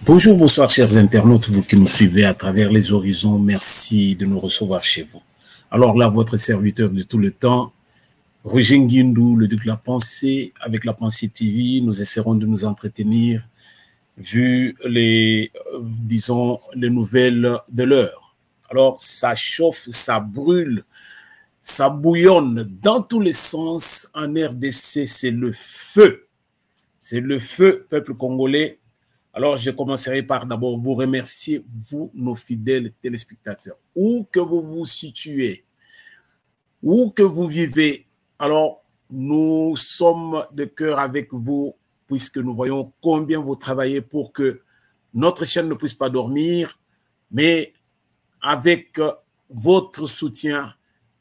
Bonjour, bonsoir, chers internautes, vous qui nous suivez à travers les horizons. Merci de nous recevoir chez vous. Alors là, votre serviteur de tout le temps, Roger Nguindou, le Duc de la Pensée, avec la Pensée TV, nous essaierons de nous entretenir vu les, disons, les nouvelles de l'heure. Alors, ça chauffe, ça brûle, ça bouillonne dans tous les sens. En RDC, c'est le feu. C'est le feu, peuple congolais. Alors, je commencerai par d'abord vous remercier, vous, nos fidèles téléspectateurs. Où que vous vous situez, où que vous vivez, alors nous sommes de cœur avec vous, puisque nous voyons combien vous travaillez pour que notre chaîne ne puisse pas dormir, mais avec votre soutien,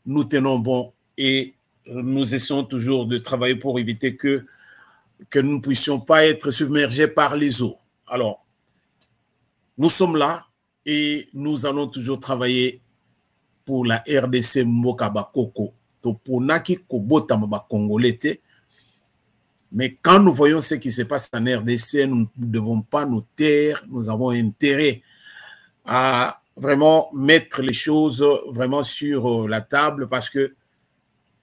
nous tenons bon et nous essayons toujours de travailler pour éviter que nous ne puissions pas être submergés par les eaux. Alors, nous sommes là et nous allons toujours travailler pour la RDC Mboka Bakoko. Mais quand nous voyons ce qui se passe en RDC, nous ne devons pas nous taire. Nous avons intérêt à vraiment mettre les choses vraiment sur la table parce que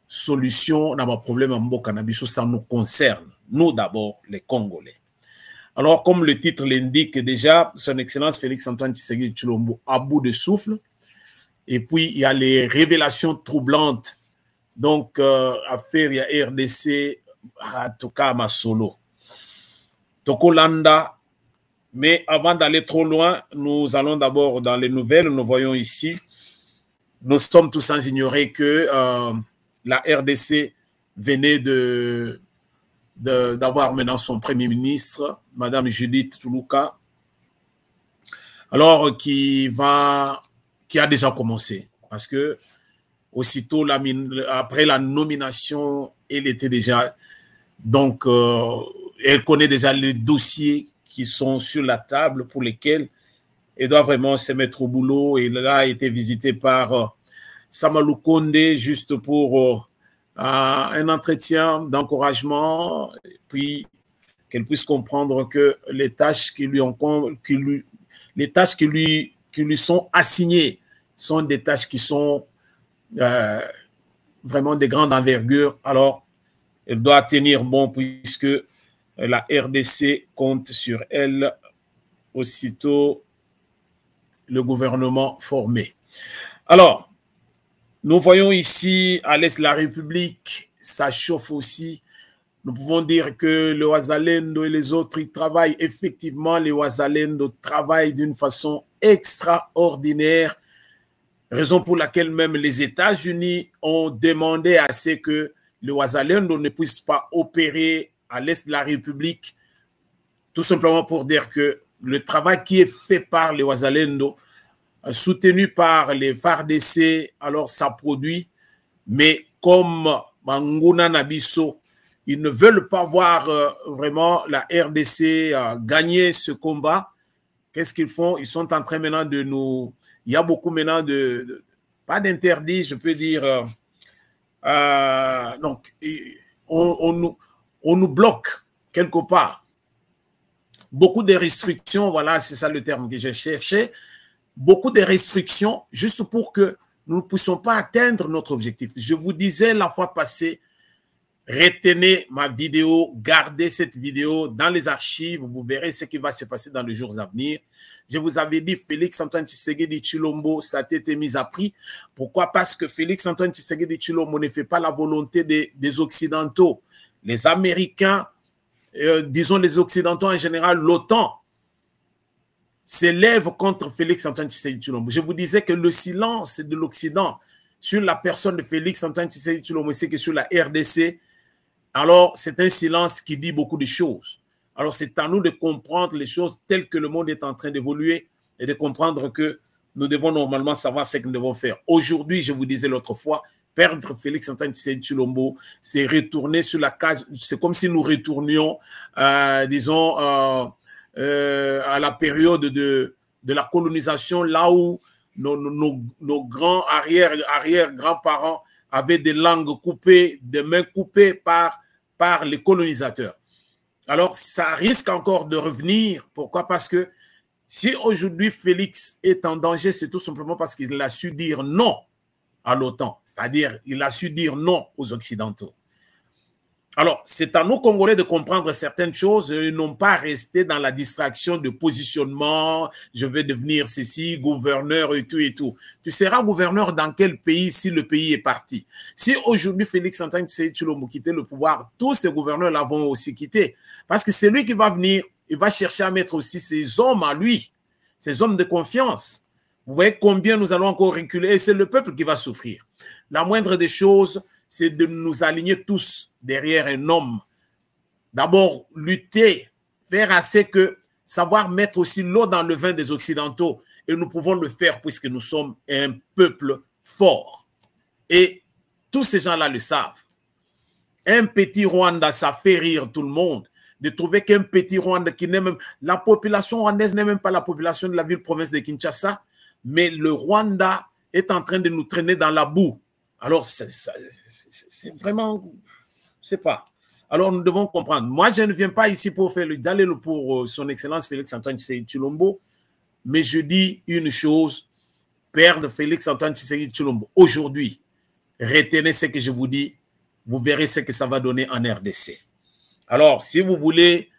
solution n'a pas de problème en Mboka Nabiso, ça nous concerne. Nous d'abord, les Congolais. Alors, comme le titre l'indique déjà, son Excellence Félix-Antoine Tshisekedi Tshilombo à bout de souffle. Et puis, il y a les révélations troublantes. Donc, affaire, il y a RDC, en tout cas, ma solo. Tokolanda. Mais avant d'aller trop loin, nous allons d'abord dans les nouvelles. Nous voyons ici, nous sommes tous sans ignorer que la RDC venait d'avoir maintenant son premier ministre, Madame Judith Tuluka, alors qui a déjà commencé, parce que aussitôt après la nomination, elle était déjà, donc elle connaît déjà les dossiers qui sont sur la table pour lesquels elle doit vraiment se mettre au boulot. Et là a été visitée par Samalou Kondé juste pour un entretien d'encouragement, puis qu'elle puisse comprendre que les tâches qui lui sont assignées sont des tâches qui sont vraiment de grande envergure. Alors, elle doit tenir bon puisque la RDC compte sur elle aussitôt le gouvernement formé. Alors, nous voyons ici à l'est de la République, ça chauffe aussi. Nous pouvons dire que le Wazalendo et les autres, ils travaillent effectivement. Les Wazalendo travaillent d'une façon extraordinaire, raison pour laquelle même les États-Unis ont demandé à ce que le Wazalendo ne puisse pas opérer à l'est de la République, tout simplement pour dire que le travail qui est fait par les Wazalendo, soutenu par les FARDC, alors ça produit, mais comme Manguna Nabiso, ils ne veulent pas voir vraiment la RDC gagner ce combat. Qu'est-ce qu'ils font? Ils sont en train maintenant de nous... Il y a beaucoup maintenant pas d'interdit, je peux dire. Donc, on nous bloque quelque part. Beaucoup de restrictions, voilà, c'est ça le terme que j'ai cherché. Beaucoup de restrictions juste pour que nous ne puissions pas atteindre notre objectif. Je vous disais la fois passée, retenez ma vidéo, gardez cette vidéo dans les archives, vous verrez ce qui va se passer dans les jours à venir. Je vous avais dit, Félix-Antoine Tshisekedi Tshilombo, ça a été mis à prix. Pourquoi? Parce que Félix-Antoine Tshisekedi Tshilombo ne fait pas la volonté des Occidentaux. Les Américains, disons les Occidentaux en général, l'OTAN, s'élève contre Félix-Antoine Tshisekedi Tshilombo. Je vous disais que le silence de l'Occident sur la personne de Félix-Antoine Tshisekedi Tshilombo, c'est que sur la RDC, alors c'est un silence qui dit beaucoup de choses. Alors c'est à nous de comprendre les choses telles que le monde est en train d'évoluer et de comprendre que nous devons normalement savoir ce que nous devons faire. Aujourd'hui, je vous disais l'autre fois, perdre Félix-Antoine Tshisekedi Tshilombo, c'est retourner sur la case, c'est comme si nous retournions, disons, à la période de la colonisation, là où nos grands arrière-grands-parents avaient des langues coupées, des mains coupées par les colonisateurs. Alors, ça risque encore de revenir. Pourquoi? Parce que Si aujourd'hui Félix est en danger, c'est tout simplement parce qu'il a su dire non à l'OTAN, c'est-à-dire il a su dire non aux Occidentaux. Alors, c'est à nous, Congolais, de comprendre certaines choses et non pas rester dans la distraction de positionnement, je vais devenir ceci, gouverneur et tout et tout. Tu seras gouverneur dans quel pays si le pays est parti? Si aujourd'hui Félix-Antoine Tshisekedi quitté le pouvoir, tous ces gouverneurs-là vont aussi quitter. Parce que c'est lui qui va venir, il va chercher à mettre aussi ses hommes à lui, ses hommes de confiance. Vous voyez combien nous allons encore reculer et c'est le peuple qui va souffrir. La moindre des choses, c'est de nous aligner tous derrière un homme. D'abord, lutter, faire assez que savoir mettre aussi l'eau dans le vin des Occidentaux. Et nous pouvons le faire puisque nous sommes un peuple fort. Et tous ces gens-là le savent. Un petit Rwanda, ça fait rire tout le monde. De trouver qu'un petit Rwanda qui n'est même... La population rwandaise n'est même pas la population de la ville-province de Kinshasa, mais le Rwanda est en train de nous traîner dans la boue. Alors, c'est vraiment, je sais pas. Alors, nous devons comprendre. Moi, je ne viens pas ici pour faire d'aller pour son Excellence Félix-Antoine Tshilombo, mais je dis une chose, père de Félix-Antoine Tshilombo, aujourd'hui, retenez ce que je vous dis, vous verrez ce que ça va donner en RDC. Alors, si vous voulez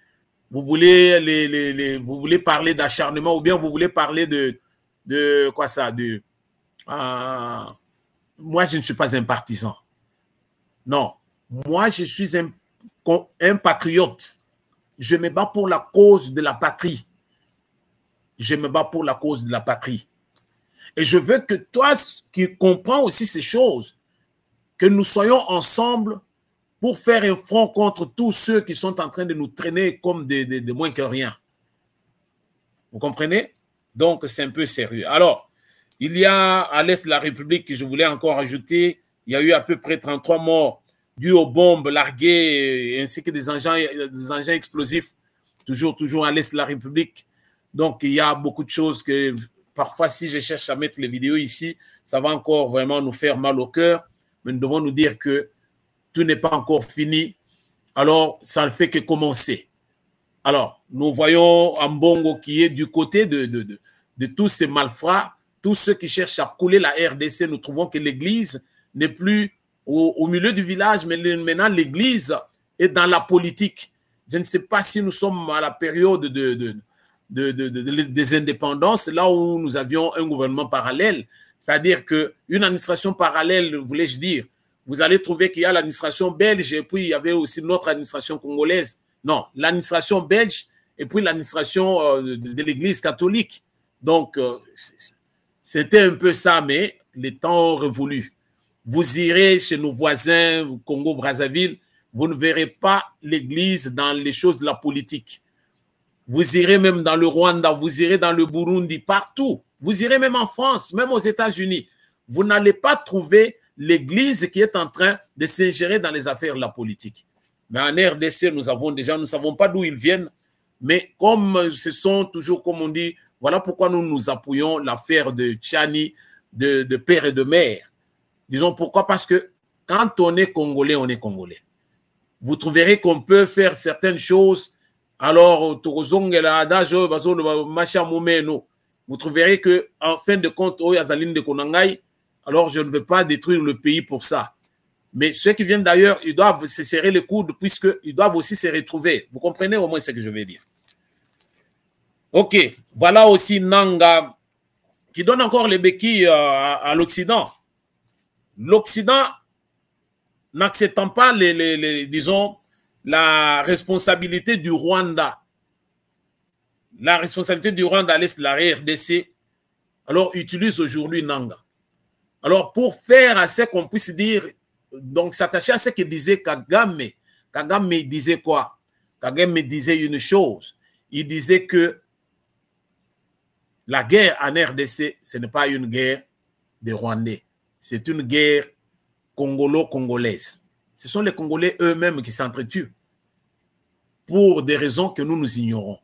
parler d'acharnement ou bien vous voulez parler de quoi ça, moi, je ne suis pas un partisan. Non, moi, je suis un patriote. Je me bats pour la cause de la patrie. Je me bats pour la cause de la patrie. Et je veux que toi, qui comprends aussi ces choses, que nous soyons ensemble pour faire un front contre tous ceux qui sont en train de nous traîner comme de moins que rien. Vous comprenez? Donc, c'est un peu sérieux. Alors, il y a à l'est de la République, que je voulais encore ajouter, il y a eu à peu près 33 morts dus aux bombes larguées ainsi que des engins explosifs, toujours à l'est de la République. Donc, il y a beaucoup de choses que parfois, si je cherche à mettre les vidéos ici, ça va encore vraiment nous faire mal au cœur. Mais nous devons nous dire que tout n'est pas encore fini. Alors, ça ne fait que commencer. Alors, nous voyons Ambongo qui est du côté de tous ces malfrats, tous ceux qui cherchent à couler la RDC. Nous trouvons que l'église n'est plus au milieu du village, mais maintenant l'église est dans la politique. Je ne sais pas si nous sommes à la période des indépendances, là où nous avions un gouvernement parallèle, c'est-à-dire qu'une administration parallèle, voulais-je dire, vous allez trouver qu'il y a l'administration belge et puis il y avait aussi notre administration congolaise. Non, l'administration belge et puis l'administration de l'Église catholique. Donc, c'était un peu ça, mais les temps ont révolu. Vous irez chez nos voisins, Congo-Brazzaville, vous ne verrez pas l'Église dans les choses de la politique. Vous irez même dans le Rwanda, vous irez dans le Burundi, partout. Vous irez même en France, même aux États-Unis. Vous n'allez pas trouver l'Église qui est en train de s'ingérer dans les affaires de la politique. Mais en RDC, nous ne savons pas d'où ils viennent, mais comme ce sont toujours, comme on dit, voilà pourquoi nous appuyons l'affaire de Tchani, de père et de mère. Disons pourquoi, parce que quand on est Congolais, on est Congolais. Vous trouverez qu'on peut faire certaines choses, alors, vous trouverez qu'en fin de compte, alors je ne veux pas détruire le pays pour ça. Mais ceux qui viennent d'ailleurs, ils doivent se serrer les coudes puisqu'ils doivent aussi se retrouver. Vous comprenez au moins ce que je veux dire? Ok, voilà aussi Nanga qui donne encore les béquilles à l'Occident. L'Occident, n'acceptant pas, disons, la responsabilité du Rwanda, la responsabilité du Rwanda à l'est de la RDC, alors utilise aujourd'hui Nanga. Alors, pour faire assez qu'on puisse dire, donc s'attacher à ce que disait Kagame. Kagame disait quoi? Kagame disait une chose. Il disait que la guerre en RDC, ce n'est pas une guerre des Rwandais. C'est une guerre congolo-congolaise. Ce sont les Congolais eux-mêmes qui s'entretuent pour des raisons que nous ignorons.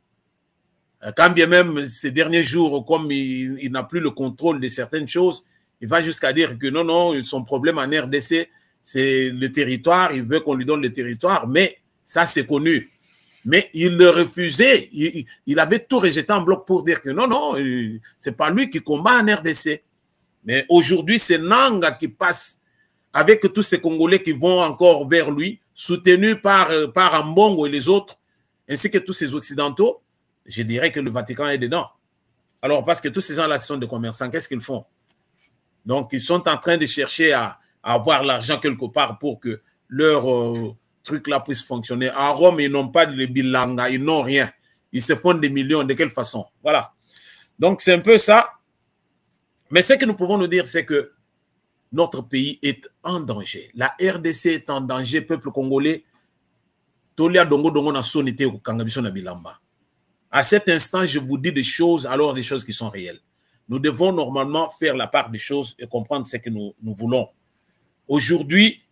Quand bien même ces derniers jours, comme il n'a plus le contrôle de certaines choses, il va jusqu'à dire que non, son problème en RDC, c'est le territoire, il veut qu'on lui donne le territoire, mais ça c'est connu. Mais il le refusait. Il avait tout rejeté en bloc pour dire que non, non, c'est pas lui qui combat en RDC. Mais aujourd'hui, c'est Nanga qui passe avec tous ces Congolais qui vont encore vers lui, soutenus par Ambongo et les autres, ainsi que tous ces Occidentaux. Je dirais que le Vatican est dedans. Alors, parce que tous ces gens-là sont des commerçants, qu'est-ce qu'ils font? Donc, ils sont en train de chercher à avoir l'argent quelque part pour que leur truc-là puisse fonctionner. À Rome, ils n'ont pas de bilanga, ils n'ont rien. Ils se font des millions. De quelle façon? Voilà. Donc, c'est un peu ça. Mais ce que nous pouvons nous dire, c'est que notre pays est en danger. La RDC est en danger, peuple congolais. Tolia dongo dongo na sonité au kangabiso na bilamba. À cet instant, je vous dis des choses, alors des choses qui sont réelles. Nous devons normalement faire la part des choses et comprendre ce que nous voulons. Aujourd'hui,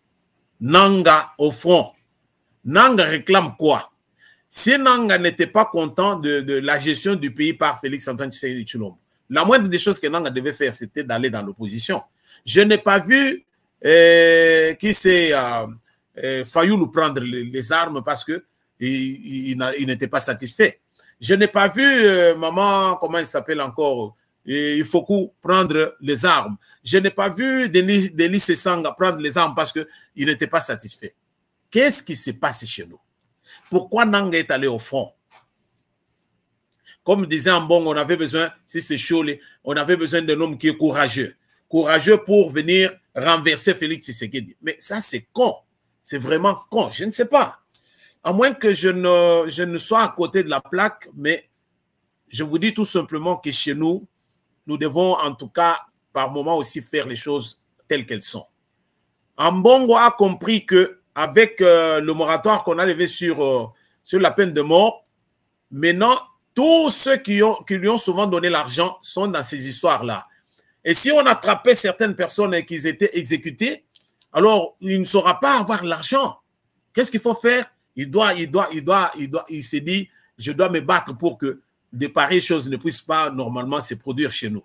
Nanga au front. Nanga réclame quoi? Si Nanga n'était pas content de la gestion du pays par Félix-Antoine Tshisekedi Tshilombo, la moindre des choses que Nanga devait faire, c'était d'aller dans l'opposition. Je n'ai pas vu qui c'est Fayoulou prendre les armes parce qu'il n'était pas satisfait. Je n'ai pas vu maman, comment il s'appelle encore, il faut prendre les armes. Je n'ai pas vu Denis Sesanga prendre les armes parce qu'il n'était pas satisfait. Qu'est-ce qui se passe chez nous? Pourquoi Nanga est allé au front? Comme disait Ambong, on avait besoin, si c'est chaud, on avait besoin d'un homme qui est courageux. Courageux pour venir renverser Félix Tshisekedi. Mais ça, c'est con. C'est vraiment con. Je ne sais pas. À moins que je ne sois à côté de la plaque, mais je vous dis tout simplement que chez nous, nous devons en tout cas, par moment aussi, faire les choses telles qu'elles sont. Ambongo a compris qu'avec le moratoire qu'on a levé sur la peine de mort, maintenant, tous ceux qui lui ont souvent donné l'argent sont dans ces histoires-là. Et si on attrapait certaines personnes et qu'ils étaient exécutés, alors il ne saura pas avoir l'argent. Qu'est-ce qu'il faut faire? Il s'est dit, je dois me battre pour que de pareilles choses ne puissent pas normalement se produire chez nous.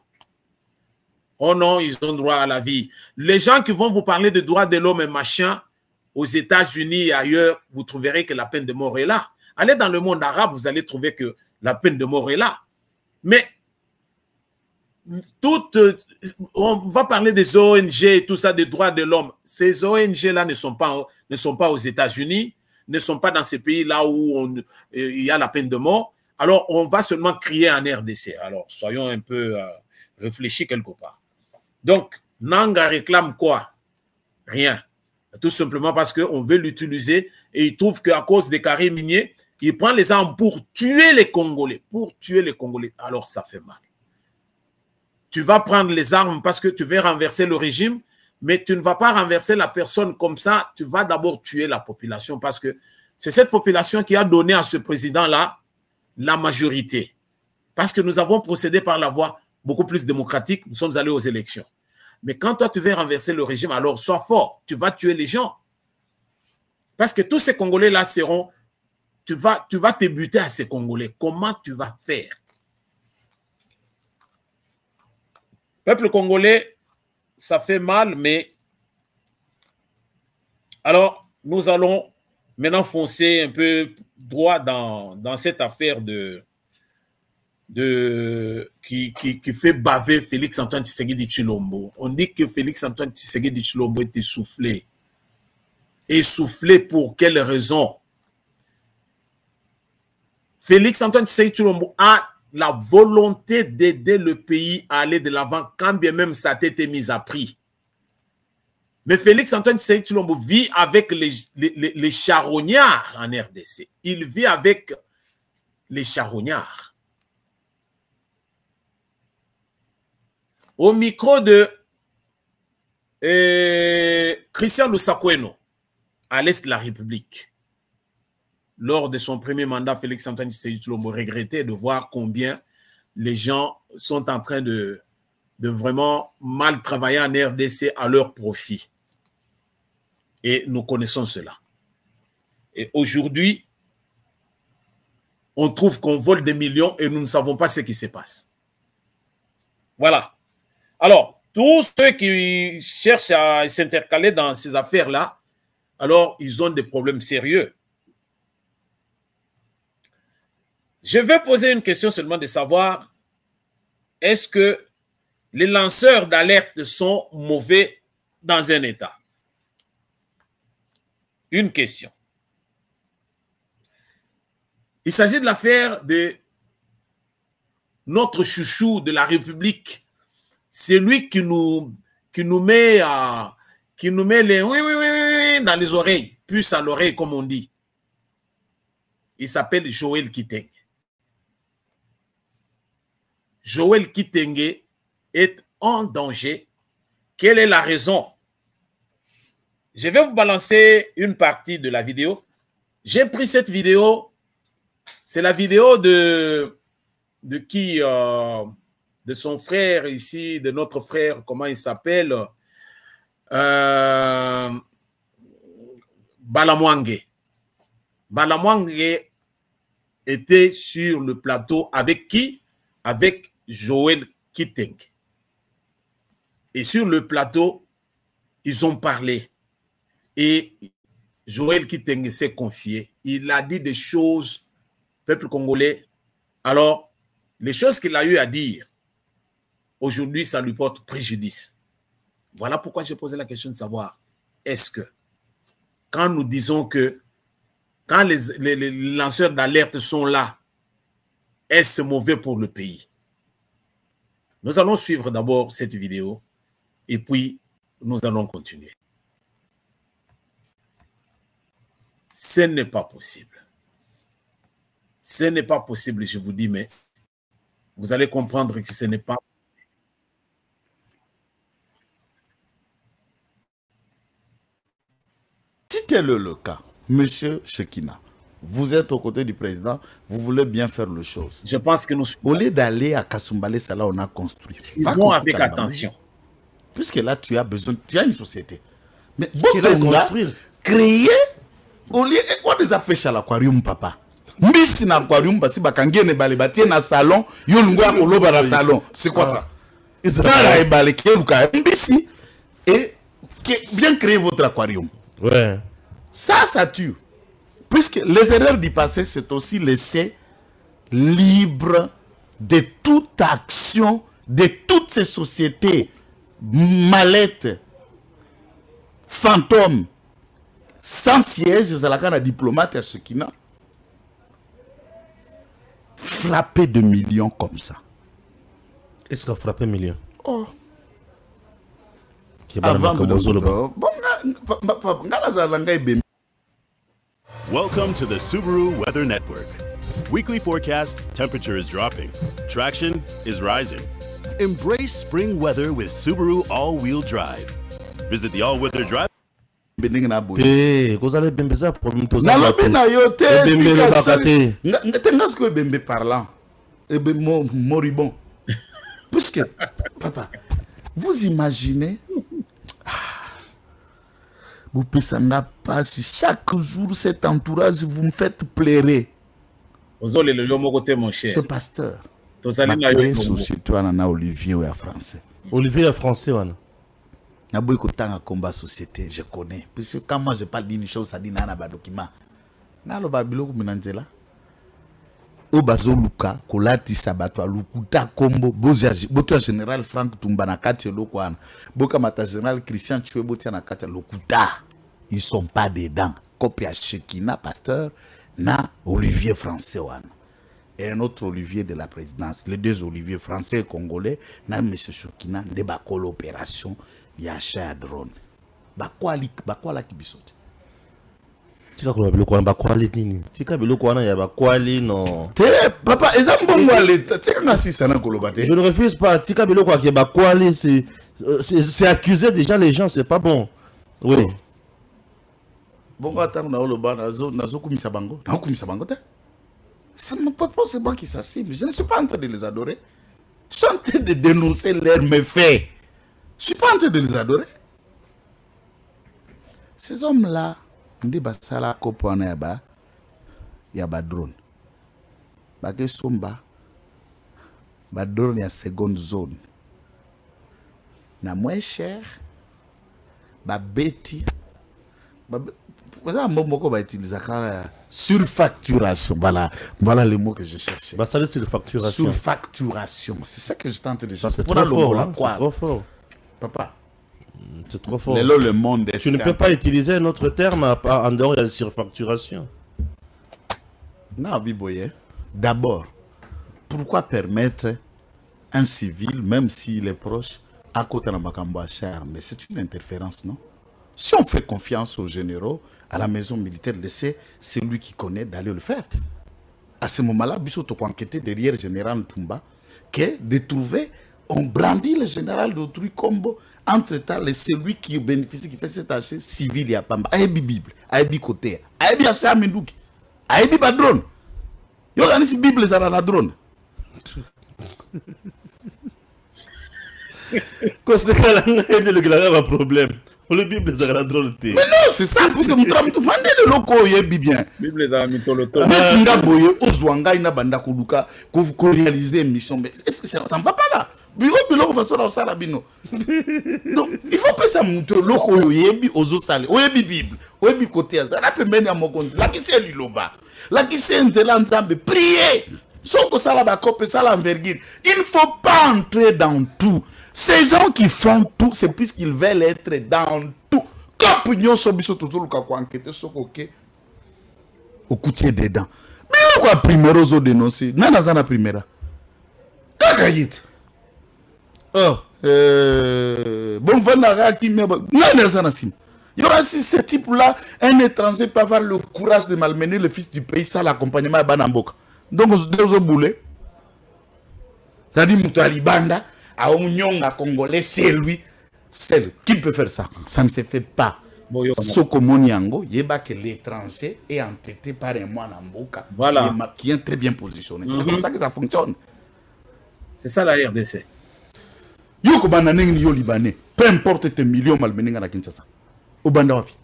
Oh non, ils ont droit à la vie. Les gens qui vont vous parler de droits de l'homme et machin, aux États-Unis et ailleurs, vous trouverez que la peine de mort est là. Allez dans le monde arabe, vous allez trouver que la peine de mort est là. Mais on va parler des ONG et tout ça, des droits de l'homme. Ces ONG-là ne sont pas aux États-Unis, ne sont pas dans ces pays-là où il y a la peine de mort. Alors, on va seulement crier en RDC. Alors, soyons un peu réfléchis quelque part. Donc, Nanga réclame quoi? Rien. Tout simplement parce qu'on veut l'utiliser et il trouve qu'à cause des carrés miniers, il prend les armes pour tuer les Congolais. Pour tuer les Congolais. Alors, ça fait mal. Tu vas prendre les armes parce que tu veux renverser le régime, mais tu ne vas pas renverser la personne comme ça. Tu vas d'abord tuer la population parce que c'est cette population qui a donné à ce président-là la majorité. Parce que nous avons procédé par la voie beaucoup plus démocratique. Nous sommes allés aux élections. Mais quand toi, tu veux renverser le régime, alors sois fort. Tu vas tuer les gens. Parce que tous ces Congolais-là seront... Tu vas te buter à ces Congolais. Comment tu vas faire? Peuple congolais, ça fait mal, mais... Alors, nous allons maintenant foncer un peu droit dans cette affaire qui fait baver Félix-Antoine Tshisekedi Tshilombo. On dit que Félix-Antoine Tshisekedi Tshilombo est essoufflé. Essoufflé pour quelle raison? Félix-Antoine Tshisekedi Tshilombo a la volonté d'aider le pays à aller de l'avant, quand bien même sa tête est mise à prix. Mais Félix-Antoine Tshisekedi Tshilombo vit avec les charognards en RDC. Il vit avec les charognards. Au micro de Christian Lusakweno, à l'Est de la République, lors de son premier mandat, Félix-Antoine Tshisekedi Tshilombo regrettait de voir combien les gens sont en train de vraiment mal travailler en RDC à leur profit. Et nous connaissons cela. Et aujourd'hui, on trouve qu'on vole des millions et nous ne savons pas ce qui se passe. Voilà. Alors, tous ceux qui cherchent à s'intercaler dans ces affaires-là, alors ils ont des problèmes sérieux. Je vais poser une question seulement de savoir, est-ce que les lanceurs d'alerte sont mauvais dans un État? Une question. Il s'agit de l'affaire de notre chouchou de la République. C'est lui qui nous met les oui dans les oreilles, puce à l'oreille comme on dit. Il s'appelle Joël Kitenge. Joël Kitenge est en danger. Quelle est la raison? Je vais vous balancer une partie de la vidéo. J'ai pris cette vidéo. C'est la vidéo de qui? De son frère ici, de notre frère, comment il s'appelle? Balamwange. Balamwange était sur le plateau avec qui? Avec Joël Kitenge. Et sur le plateau, ils ont parlé. Et Joël Kitenge s'est confié. Il a dit des choses, peuple congolais. Alors, les choses qu'il a eu à dire, aujourd'hui, ça lui porte préjudice. Voilà pourquoi j'ai posé la question de savoir, est-ce que, quand nous disons que, quand les lanceurs d'alerte sont là, est-ce mauvais pour le pays? Nous allons suivre d'abord cette vidéo et puis nous allons continuer. Ce n'est pas possible. Ce n'est pas possible, je vous dis, mais vous allez comprendre que ce n'est pas possible. Si tel est le cas, Monsieur Shekina, vous êtes aux côtés du président, vous voulez bien faire les choses. Je pense que nous... Au lieu d'aller à Kasumbalé, c'est là où on a construit. Suivons avec attention. Puisque là, tu as besoin, tu as une société. Mais construire, créer, au lieu, on les appelle à l'aquarium, papa. Mbisi na aquarium, parce que bakangie ne bale batie na salon, yolungwa koloba na salon. C'est quoi ça? Voilà, et bale keruka mbisi et viens créer votre aquarium. Ouais. Ça tue. Puisque les erreurs du passé, c'est aussi laisser libre de toute action, de toutes ces sociétés mallettes, fantômes, sans siège, c'est la canne à diplomate à Shekina. Frapper de millions comme ça. Est-ce qu'on a frappé millions? Oh. Welcome to the Subaru Weather Network. Weekly forecast, temperature is dropping. Traction is rising. Embrace spring weather with Subaru all-wheel drive. Visit the all-weather drive. Vous allez bembeza problème tous na lobi na yote tengas ko bembe parlant et moribond. Puisque papa, vous imaginez vous pissanga pas si chaque jour cet entourage vous me faites pleurer. Ce pasteur société na Olivier ou français. Olivier est français wana. Na boy ko tanga combat société, je connais. Puisque quand moi je parle d'une chose, ça dit na ba document. Na lo ba biloko minanzela. O bazo luka kolati sabato lukuta kombo boto général Frank Tumba na kati loko wana. Boka mata général Christian Choueboti na kati lokuta. Ils sont pas dedans. Copia Shekina pasteur na Olivier français wana. Et un autre Olivier de la présidence, les deux Olivier français et congolais, na monsieur Shekina de ba coopération. Yasha drone. Bakwala kibisote. Tika ko biloko wana bakwali nini? Tika biloko wana ya bakwali non. Papa, ezambongo l'État. Tika ngasi sana kolobate. Je ne refuse pas. Tika biloko ya bakwali c'est accuser déjà les gens, c'est pas bon. Oui. Bongo atang na oloba nazo kumisa bango. Na kumisa bango te. C'est mon papa, c'est moi qui s'assible. Je ne suis pas en train de les adorer. Je suis en train de dénoncer leurs méfaits. Je ne suis pas en train de les adorer. Ces hommes-là, on dit basala kopona yaba drone. Bake somba ba drone ya seconde zone. Na moins cher ba beti ba mbomoko ba utiliser kala Surfacturation, voilà le mot que je cherchais. Bah, ça c'est surfacturation. Surfacturation, c'est ça que je tente de chercher. C'est trop fort, hein, c'est trop fort. Papa, c'est trop fort. Le monde est tu ne peux pas utiliser un autre terme en dehors de la surfacturation. Non, Biboye, d'abord, pourquoi permettre un civil, même s'il est proche, à côté de Makambo à cher? Mais c'est une interférence, non? Si on fait confiance aux généraux, à la maison militaire, laissez celui qui connaît d'aller le faire. À ce moment-là, Bissot a enquêté derrière le général Toumba, que de trouver, on brandit le général d'autrui combo. Entre-temps, celui qui bénéficie, qui fait cette tâche civile, il y a pas. Aïbi Bible, Aïbi côté, Aïbi Acham Mendouki, Aïbi pas drone. Yo, on a Bible, ça a la drone. Quand c'est que la problème. Le Bible, ça a la drone. Mais non, c'est ça, parce que nous travaillons tout le loco, il est bien. Bible, ça a mis tout le temps. Mais tu n'as boyé, Ozwanga, il a banda koluka, qu'on réaliser une mission. Mais est-ce que ça ne va pas là? Donc, il faut pas ça monter loco, il ozo salé, il Bible, il côté ça. Là, peut mener à mon compte. Là, qui c'est l'Iloba? Là, qui c'est Nzelanzambe? Priez! Sauf que ça la cope, ça l'envergure. Il ne faut pas entrer dans tout. Ces gens qui font tout, c'est puisqu'ils veulent être dans tout. Quand nous sommes toujours enquêter sur au coutier dedans. Mais pourquoi primero dénoncer? Nana zana primera. Kakayit. Oh. Bon, voilà qui me. Nana zana sim. Il y aura si ce type-là, un étranger peut avoir le courage de malmener le fils du pays sans l'accompagnement à Banamboka. Donc, on se dit boulé. C'est-à-dire, Moutali Banda. À Oumnyonga Congolais, c'est lui seul qui peut faire ça. Ça ne se fait pas. Sokomoniango, yeba que l'étranger est entêté par un moine Mboka voilà. Qui est très bien positionné. C'est comme ça que ça fonctionne. C'est ça la RDC. Yoko bananeng yo libanais, peu importe tes millions malmenenga na Kinshasa. Au banda wapi.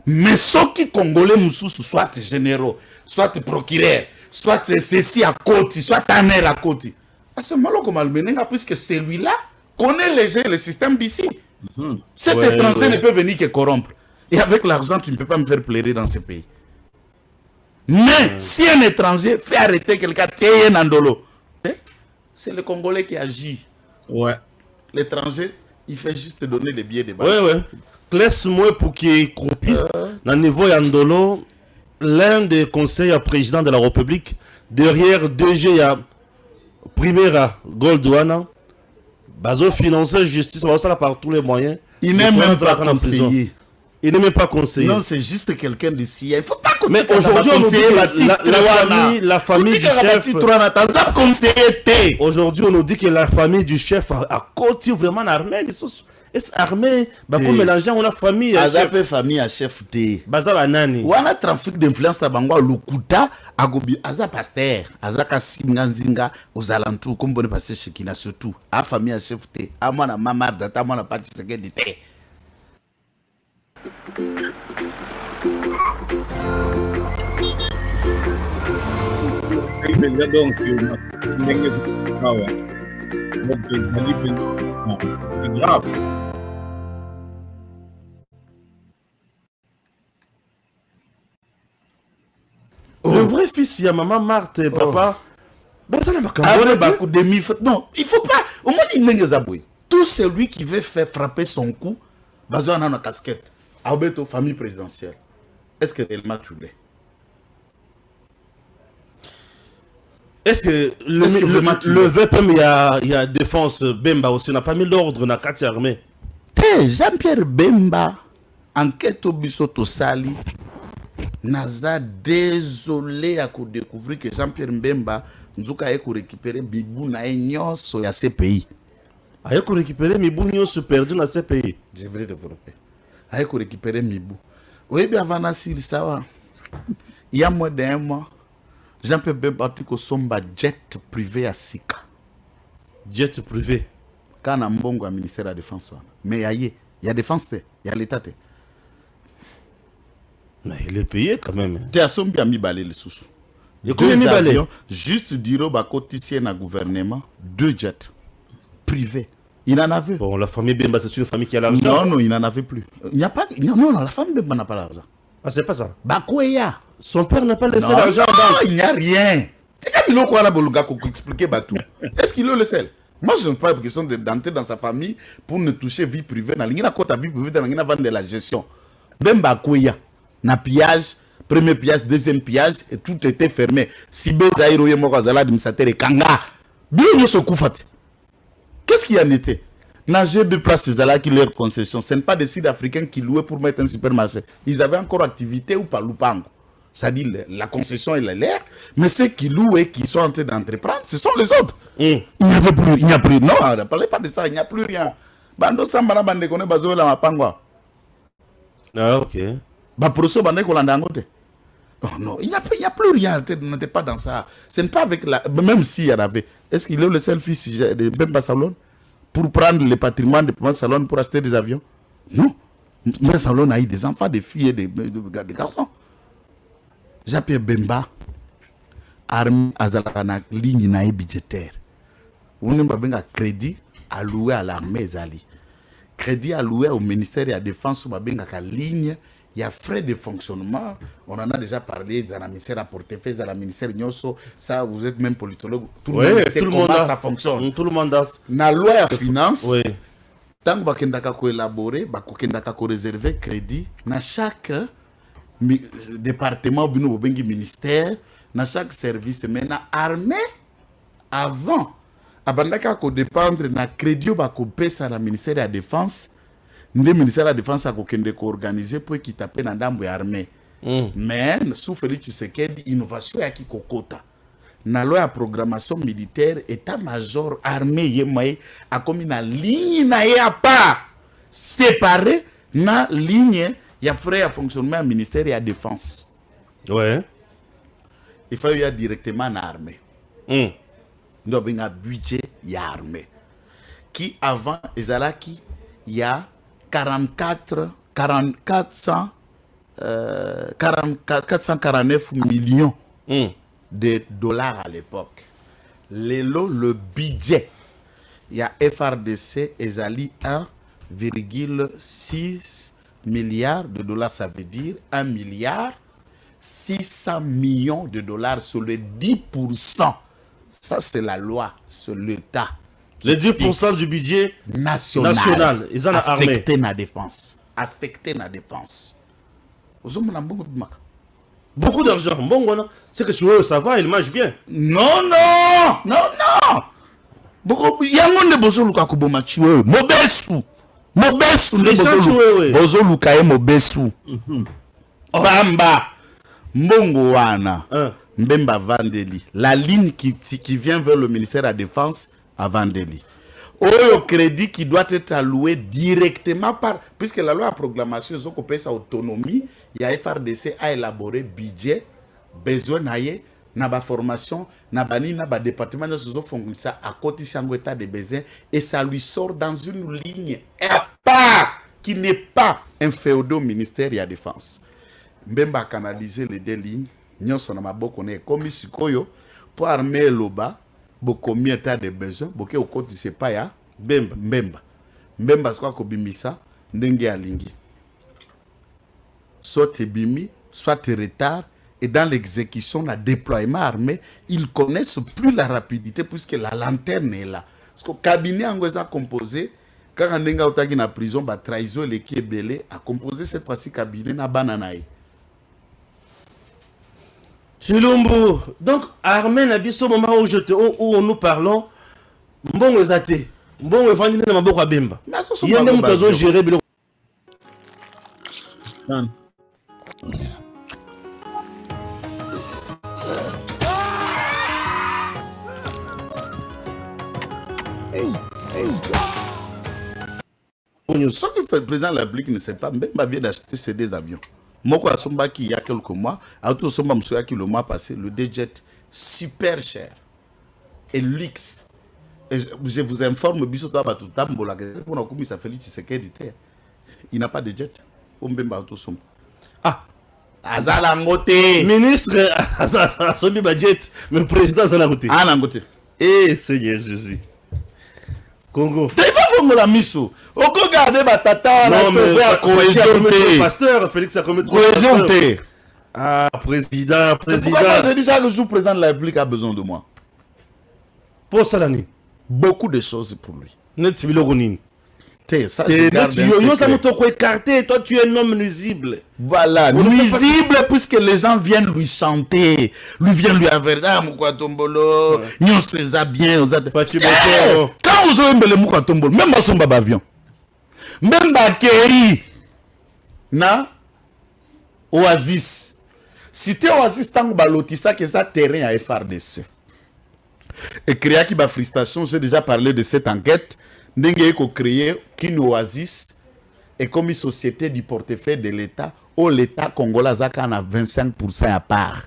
Mais ceux qui Congolais moussous, soit généraux, soit procureurs, soit ceci à côté, soit tanner à côté. À ce moment-là, comme Almenenga, puisque celui-là connaît les gens, le système d'ici. Cet étranger ne peut venir que corrompre. Et avec l'argent, tu ne peux pas me faire pleurer dans ce pays. Mais si un étranger fait arrêter quelqu'un, c'est le Congolais qui agit. Ouais. L'étranger, il fait juste donner les billets de base. Ouais. Laisse-moi pour qu'il ait compris. Dans le niveau Yandolo, l'un des conseillers à président de la République, derrière 2G, il y a Primera, Goldouana, Bazo financer justice, on va ça par tous les moyens. Il n'est même pas conseiller. Il n'est même pas conseiller. Non, c'est juste quelqu'un du CIA. Il ne faut pas qu'on mais aujourd'hui, on nous dit que la famille du chef. Aujourd'hui, on nous dit que la famille du chef a côté vraiment l'armée. Est-ce armée bah comme mélanger on a famille à chef famille à chef de bazaba nani on a trafic d'influence à bango lokuta agobi aza pasteur azaka singanzinga aux alentours comme bonne passer chez Kina surtout à famille à chef de à moi na mama data moi na pas de de té c'est grave. Le vrai fils, il y a maman Marthe et papa. Non, il faut pas. Au moins, il n'est pas tout celui qui veut faire frapper son coup, basé en une casquette, Alberto, famille présidentielle. Est-ce que réellement tu l'es? Est-ce que le VPM, il y a défense Bemba aussi, n'a pas mis l'ordre dans la carte armée? Jean-Pierre Bemba, enquête au Bissoto Sali. Naza désolé à découvrir que Jean-Pierre Mbemba nous a récupéré Bibou na Nyonso ya ces pays. A récupéré Mibou Nyonso perdu dans ces pays. Je vais développer. A récupéré Mibou. Oui, bien avant Nassir Sawa. Il y a moins d'un mois, Jean-Pierre Bemba a que somba jet privé à Sika. Jet privé. Quand on a un ministère de la Défense. Mais il y a défense, il y a l'État. Mais il est payé quand même. Tu as son bien mis balé le sous. Deux avions, juste dire au quotidien na gouvernement, 2 jets privés. Il en avait. Bon, la famille Bemba, c'est une famille qui a l'argent. Non, il n'en avait plus. Il n'y a pas. Non, la famille Bemba n'a pas l'argent. Ah, c'est pas ça. Bakoya. Son père n'a pas laissé Non, l'argent. non, il n'y a rien. C'est comme il a expliqué Batou. Est-ce qu'il est le seul? Moi, je ne pas question d'entrer dans sa famille pour ne toucher vie privée. Il y a quoi ta vie privée dans de la gestion. Même Bakouya, na pillage, premier pillage, deuxième pillage, et tout était fermé. Si Bezaïro et Morazala de Msatere Kanga, bien nous se koufat. Qu'est-ce qu'il y en était? Nager de place Zala qui leur concession. Ce n'est pas des Sud-Africains qui louaient pour mettre un supermarché. Ils avaient encore activité ou pas Lupango. C'est-à-dire la concession elle est l'air, mais ceux qui louent et qui sont en train d'entreprendre, ce sont les autres. Il n'y a plus, non, ne parlez pas de ça, il n'y a plus rien. Bando Sambana Bande Kone Bazo la Mapangwa. Ah, ok. Baproso Bande Kolandangote. Oh non, il n'y a plus rien, n'était pas dans ça. Ce n'est pas avec la. Même s'il y en avait. Est-ce qu'il est le seul fils de Bemba Salon pour prendre le patrimoine de Bemba Salon pour acheter des avions? Non. Bemba Salon a eu des enfants, des filles et des garçons. Jean-Pierre Bemba, armée azalana ligne naïe budgétaire. On a crédit alloué à l'armée Zali. Crédit alloué au ministère de la Défense, on a ligne. Il y a frais de fonctionnement. On en a déjà parlé dans la ministère à portefeuille, dans la ministère Nyoso. Ça, vous êtes même politologue. Tout le monde sait comment ça fonctionne. Tout le monde a. La loi à finance. Oui. Tant que vous élaborer, vous réserver crédit dans chaque département, ministère, dans chaque service. Maintenant, armée, avant, abandaka ko dépendre na crédit ba ko pesa na ministère de la Défense. Le ministère de la Défense a organisé pour qu'il tape dans l'armée. Mais, sous Félix Tshisekedi, innovation à qui kokota. Na loi à programmation militaire, état-major armé yemaye a comme une ligne na ya pas séparée na ligne ya frais à fonctionnement du ministère de la Défense. Ouais. Il faut y aller directement na armée. Nous avons un budget ya armée. Qui avant ezalaki il y a 449 millions de dollars à l'époque. Le budget, il y a FRDC ezali 1,6 milliard de dollars, ça veut dire 1 milliard 600 millions de dollars sur les 10%. Ça, c'est la loi, c'est l'État. Les 10% du budget national. Ils ont affecté la défense. Affecté la défense. Beaucoup d'argent. Bon, c'est que tu veux, ça va, il mange bien. Non, non, non, non. Il y a un monde de Bozo Luka Kuboma Choué. Mobesu. Mobesu. Bozo Luka et Mobesu. Bamba. Mbongo wana. Mbemba Vandeli. La ligne qui vient vers le ministère de la Défense à Vandeli. Au crédit qui doit être alloué directement par... Puisque la loi à programmation, ils ont coupé sa autonomie, il y a FRDC à élaborer budget, besoin naïe, na formation, na département de ce ça à côté de état de besoin et ça lui sort dans une ligne à part qui n'est pas un féodal ministère de la Défense. Mbemba a canalisé les deux lignes, nous sommes comme Sikoyo pour armer l'Oba. Combien de de besoin, beaucoup au côté c'est pas ya Mbemba soit ko bimisa ndenge alingi. Soit bimi, soit retard et dans l'exécution, le déploiement armé, ils connaissent plus la rapidité puisque la lanterne est là. Parce que le cabinet a composé quand on est en la prison, bah trahison l'équipe belé a composé cette fois-ci cabinet na bananaï. Chilumbu, donc armée na biso moment où nous parlons, mbongo ezate, mbongo evandi na maboko ya Bemba. Yende mutazo gérer bilo. San. Ce que fait le président de la République ne sait pas, Bemba vient d'acheter ces deux avions. Moko Asomba qui il y a quelques mois, Auto Somba Moussa qui le mois passé, le D-Jet super cher et luxe. Et je vous informe, Bissoto Abatutam, pour nous ça fait il n'a pas de jet. Ombemba Auto Somba. Ah, Azalangote. Ministre Asombi Budget, mais le président Azalangote. Azalangote. Eh, Seigneur Jésus. Congo. Il faut la miso. On peut garder ma tata. Non, mais cohésion. Pasteur Félix a commis cohésion. Ah, président. C'est pourquoi moi je dis chaque jour, le président de la République a besoin de moi. Pour ça, l'année. Beaucoup de choses pour lui. Net Sibilo Ronin. Ça, je garde toi, tu es un homme nuisible. Voilà, nuisible puisque les gens viennent lui chanter. Lui viennent lui avertir. Ah, Moukouatombolo, nous sommes bien. Quand vous avez le Moukouatombolo, même son avion, même Bakeri, na Oasis. Si tu es Oasis, tant que balotissa que ça terrain à FRDC. Et créer qui va frustration, j'ai déjà parlé de cette enquête. N'engagez qu'au créer qu'une Oasis est comme une société du portefeuille de l'État où l'État congolais a 25% à part.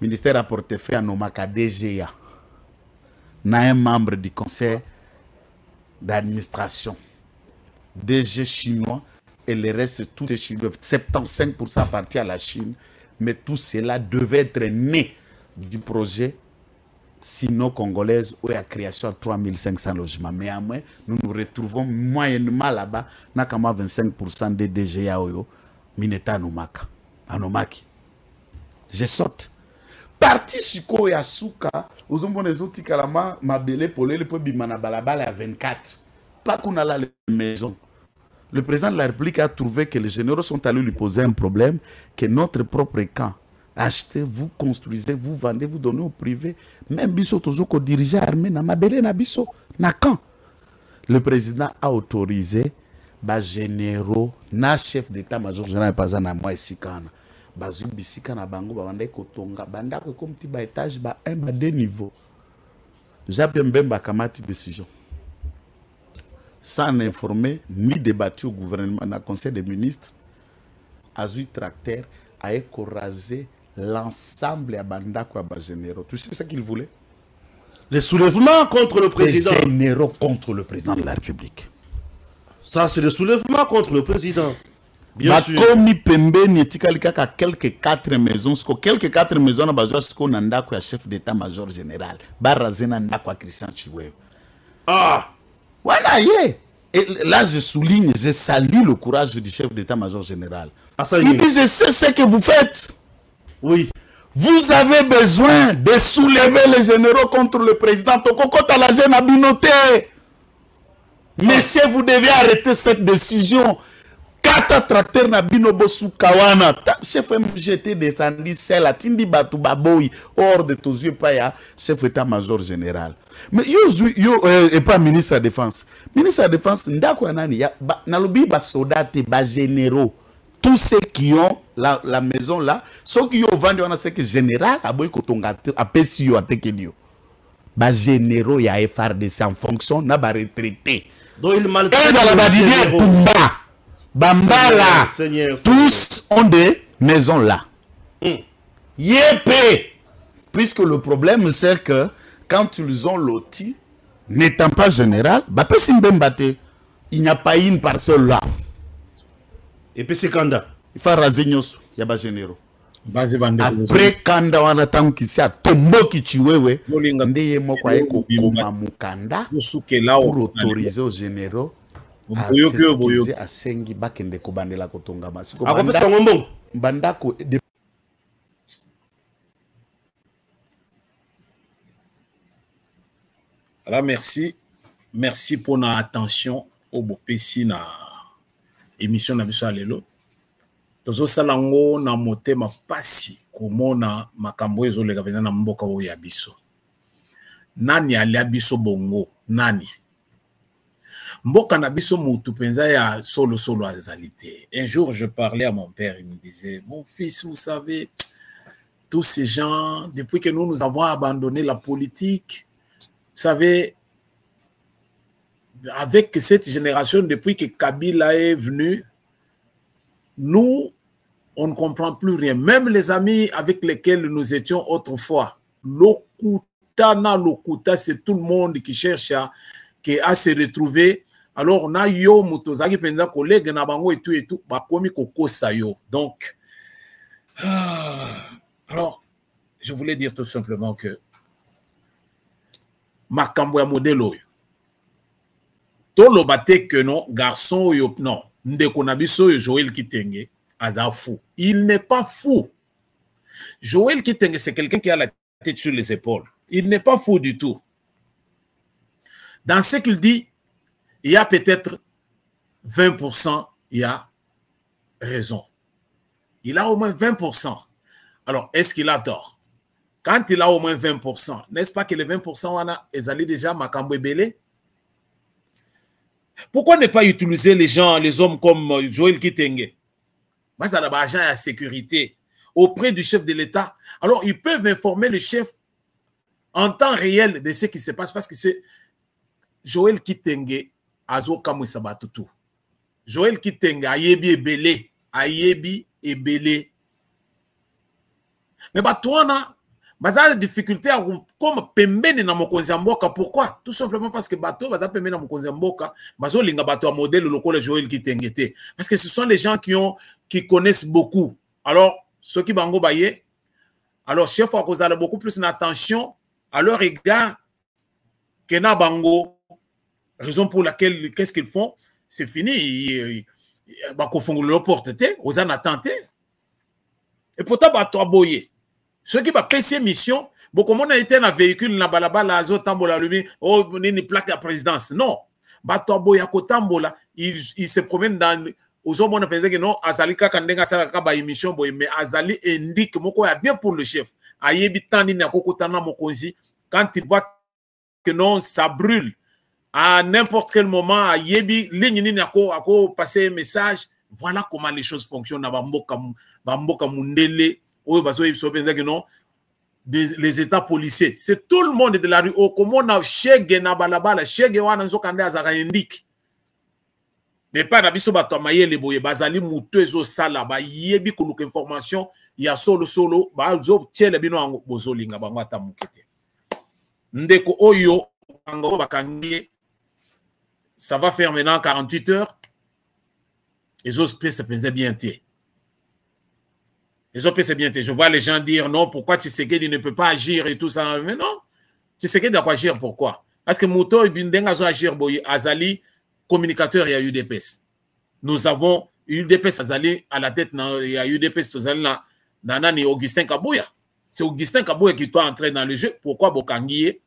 Ministère à portefeuille à Nomaka DGA. N'a un membre du conseil d'administration. DG chinois et le reste tout est chinois. 75% parti à la Chine. Mais tout cela devait être né du projet sino-congolaise où il y a création de 3500 logements. Mais à moins, nous nous retrouvons moyennement là-bas, n'a qu'à 25% de DGA Oyo, Mineta Nomaka, Anomaki. Je saute. Parti Siko et Asuka, aux hommes des autres kalama, ma belle pour le peu bimana balabala à 24. Pas qu'on a la maison. Le président de la République a trouvé que les généraux sont allés lui poser un problème, que notre propre camp, achetez, vous construisez, vous vendez, vous donnez au privé. Même Bisso toujours qu'on dirige l'armée, na mabele na Bisso, na quand le président a autorisé les généraux, na chef d'état-major général pas na moi ici quand bazu bisika na bango ba bandai kotonga banda ko comme petit ba étage ba 1 ba 2 niveaux. J'appelle Mbemba Kamati décision. Sans informer ni débattu au gouvernement dans le conseil des ministres, Azui Tracteur a écorasé l'ensemble à Bandako à généraux. Tu sais ce qu'il voulait? Les soulèvements contre le président. Les généraux contre le président de la République. Ça, c'est le soulèvement contre le président. Bien sûr. Comme Pembe Nietika quelques 4 maisons, quelques 4 maisons na bazwa ce qu'on a quoi chef d'état-major général. Barazena ndako Christian Chiwewe. Ah. Voilà, yeah. Et là, je souligne, je salue le courage du chef d'état-major général. Et puis, je sais ce que vous faites. Oui. Vous avez besoin de soulever les généraux contre le président. Tokokota la jeune abinoté. Messieurs, vous devez arrêter cette décision. Kata tracteur na binobo sou kawana. Chef MGT descendu, c'est la tindi batu baboui. Hors de tes yeux, pas ya. Chef état-major général. Mais yo et pas ministre de la Défense. Ministre de la Défense, ndako anani ya nalobi ba soldats ba généraux. Tous ceux qui ont la maison là, ceux qui ont vendu on a ce que général a boy kotonga a PCO a tekelio. Ba généraux ya FRDC en fonction na ba retraité. Donc il maltraite. Bambala, tous ont des maisons là. Yépé. Puisque le problème c'est que quand ils ont loti, n'étant pas général, il n'y a pas une parcelle là. Et puis c'est Kanda. Il faut raser il y a pas généraux. Après Kanda, on attend qu'il s'est tombé qui tué. Ndeye moko eko koma mukanda pour autoriser aux généraux à sengi bakende kobandela kotonga masiko bandako. Alors merci pour notre attention au bopesi na émission na biso lelo. Tozo salango na motema pasi komona makambo ezolega pena na mboka oyo ya biso. Nani alia biso bongo? Nani? Mboka na biso mutu penza ya solo azalité. Un jour, je parlais à mon père, il me disait, mon fils, vous savez, tous ces gens, depuis que nous avons abandonné la politique, vous savez, avec cette génération, depuis que Kabila est venu, nous, on ne comprend plus rien. Même les amis avec lesquels nous étions autrefois, Lokuta, c'est tout le monde qui cherche à se retrouver. Alors, on a yo motozaki penza collègue na bango et tout, ba komi kokosa yo. Donc, alors, je voulais dire tout simplement que makambo ya modèle oyo. Tolo bate que non, garçon yo, non, ndeko na biso yo Joël Kitenge, aza fou. Il n'est pas fou. Joël Kitenge, c'est quelqu'un qui a la tête sur les épaules. Il n'est pas fou du tout. Dans ce qu'il dit, il y a peut-être 20%, il y a raison. Il a au moins 20%. Alors, est-ce qu'il a tort? Quand il a au moins 20%, n'est-ce pas que les 20%, on a déjà Makambo Ebele? Pourquoi ne pas utiliser les gens, les hommes comme Joël Kitenge? Moi, ça a agent à sécurité auprès du chef de l'État. Alors, ils peuvent informer le chef en temps réel de ce qui se passe parce que c'est Joël Kitenge Azo Kamou Sabatutu. Joël Kitenge Ayebi Ebele. Ayebi Ebele. Mais Batouana, baza difficulté comme pembeni na mokonzi mboka. Pourquoi? Tout simplement parce que bato baza pembeni na mokonzi mboka, bazo linga bato a modèle lokola Joël Kitenge. Parce que ce sont les gens qui connaissent beaucoup. Alors, ceux qui bango baye, alors chef a causé beaucoup plus d'attention à leur égard que na bango. Raison pour laquelle, qu'est-ce qu'ils font? C'est fini. Ils font le porte, aux en attente. Et pourtant, bato a boyé. Ceux qui va passer mission, beaucoup de monde a été dans un véhicule, dans balabala, azo tambola lumi, oh, une plaque de présidence. Non. Bato a boyé à kotambola, il se promène dans, aux hommes, on a pensé que non, Azali kakandenga saraka ba émission, mais Azali indique, moko ya bien pour le chef. Ayebi tani na kokotana mokonzi, quand il voit que non, ça brûle, à n'importe quel moment, Ayebi, ligne ni ako passer un message, voilà comment les choses fonctionnent, na bamboka mundele, les états policiers. C'est tout le monde de la rue. Oh, comment on a chege na balabala, chege wana nzokande azaka indique. Mais pas d'abiso bato maye le boye bazali mutezo sala ba yebi koluka information ya solo ba zo tiele bino ango bozolinga bango atamukete. Ndeko oyo ango bakangi, ça va faire maintenant 48 heures. Les autres se faisaient bien té. Les autres c'est bien. Je vois les gens dire non, pourquoi Tshisekedi ne peut pas agir et tout ça. Mais non, Tshisekedi doit agir pourquoi? Parce que Mouto et Bindenga doit agir. Azali, communicateur, il y a UDPS. Nous avons UDPS Azali à la tête, il y a UDPS Nanani Augustin Kabouya. C'est Augustin Kabouya qui doit entrer dans le jeu. Pourquoi Bokangiye?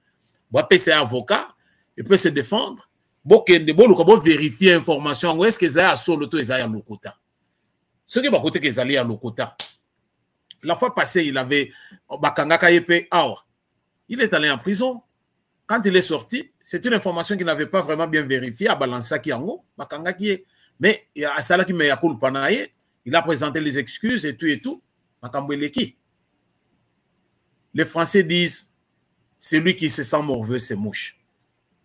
C'est avocat, il peut se défendre. Bokende, Bolo vérifier l'information. Où est-ce qu'ils aient à Soloto et à Lokota? Ceux qui vont côté qu'ils allaient à Lokota. La fois passée, il avait Bakanga Kayepe Awa. Il est allé en prison. Quand il est sorti, c'est une information qu'il n'avait pas vraiment bien vérifiée à Balansaki Ango, Bakanga qui est. Mais à Salaki Meyakul Panaye, il a présenté les excuses et tout. Makamboueleki. Les Français disent celui qui se sent morveux, c'est mouche.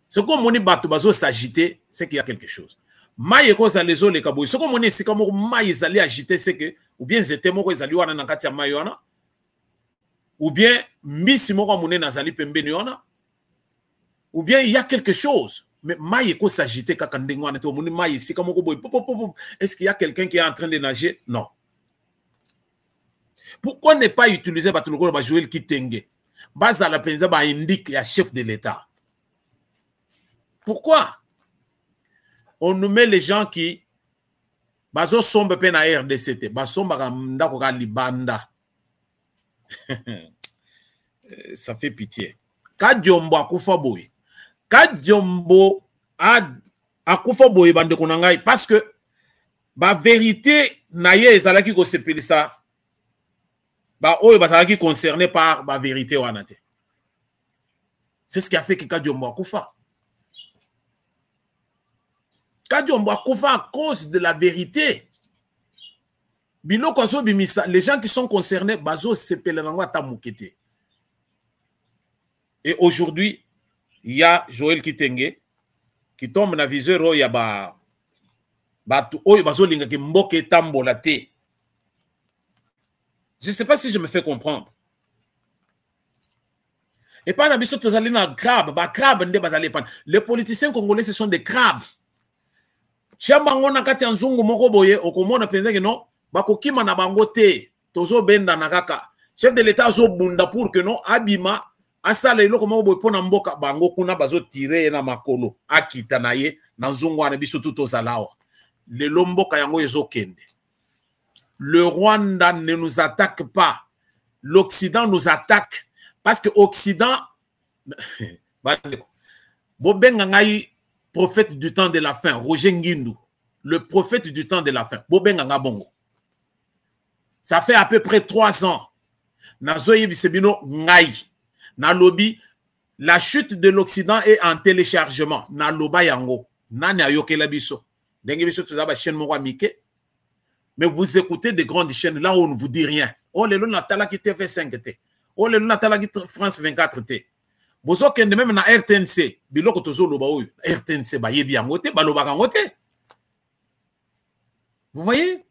Ce qu'on moni batubazo s'agiter, c'est qu'il y a quelque chose. Maïe kosa les autres les kabouy. Ce qu'on moni c'est comme maïe zali agiter, c'est que ou bien zete moko zali wana na kati ya maïe wana, ou bien misi moko moni na zali pembeni wana, ou bien il y a quelque chose. Mais maïe kosa s'agiter kakandeng wana to moni maïe c'est comme boy. Est-ce qu'il y a quelqu'un qui est en train de nager? Non. Pourquoi ne pas utiliser batuloko ba Joël Kitenge? Baza la penza ba indique ya chef de l'État. Pourquoi on nous met les gens qui bazo sombe pe na RDCT, basomba ndako ka libanda. Ça fait pitié. Kadiombo akufa boy. Kadiombo akufa boy bande konangai parce que ba vérité na ye ezalaki ko sepelisa. Ba oyo bazalaki concerné par ba vérité wana te. C'est ce qui a fait que Kadiombo akufa. Kadiombo akufa à cause de la vérité. Les gens qui sont concernés, bazo sepelenangwa tamukete. Et aujourd'hui, il y a Joël Kitenge qui tombe dans la viseur il y a bazo linga ki mboke tambola te. Je ne sais pas si je me fais comprendre. Et pas dans biso tozali na crabe, ba crabe nde bazali pan. Les politiciens congolais ce sont des crabes. Chiambango na kati ya nzungu moko boye okomona penza que non bakokima na bango te tozo benda na kaka chef de l'état zo bunda pour que non abima asala iloko moko boye pona mboka bango kuna bazo tirer na makolo akita na ye na nzungu ana biso tuto salawa le lomboka yango ezo kende le Rwanda ne nous attaque pas. L'Occident nous attaque. Parce que l'Occident, prophète du temps de la fin, Roger Nguindu, le prophète du temps de la fin, Bongo. Ça fait à peu près 3 ans. Nazoye Bisebino Ngai, na lobby, la chute de l'Occident est en téléchargement. Na loba yango, na ayoke la biso. Dengue biso tuzaba chaîne mwa mike. Mais vous écoutez des grandes chaînes là où on ne vous dit rien. Oh le luna tala ki TV5 t. Oh le luna tala ki France 24 t. Bozo kende même na RTNC, biloko tozo loba oyo. RTNC ba yebi yango te, ba loba yango te. Vous voyez?